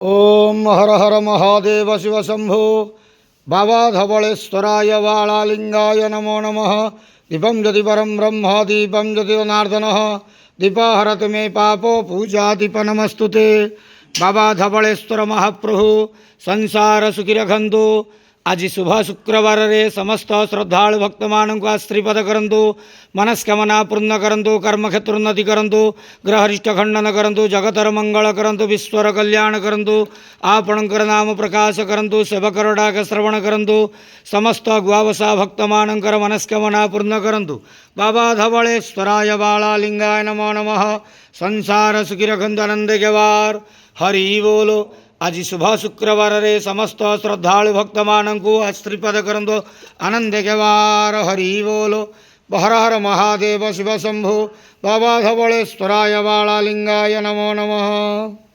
ओम हर हर महादेव शिव शंभो बाबा धवलेश्वराय वालालिंगाय नमो नमः। दीपं ज्योति परम ब्रह्म दीपं ज्योति जनार्दनः दीपहरत मे पापो पूजा दीप नमस्तुते। बाबा धवलेश्वर महाप्रभु संसार सुखी रखंतु। आज शुभ शुक्रवार रे समस्त श्रद्धालु भक्त मानक आश्रीपद करंतु, मनस्कामना पूर्ण करंतु, कर्मक्षेत्र उन्नति करंतु, ग्रहरिष्ट खंडन करंतु, जगतर मंगल करंतु, विश्वर कल्याण करंतु, आपणकर नाम प्रकाश करंतु, सेवकर डाक श्रवण करंतु, समस्त गुआवसा भक्त मानकर मनस्कामना पूर्ण करंतु। बाबा धवलेश्वराय बालालिंगाय नमो नमः। संसार सुखी रखंतु आनंद के वार हरि बोलो। आज शुभ शुक्रवार रे समस्त श्रद्धालु भक्त मानू आश्रीपद करंतु आनंद के वार हरि बोलो। हर हर महादेव शिव शंभो बाबा धवलेश्वराय बालालिंगाय नमो नमः।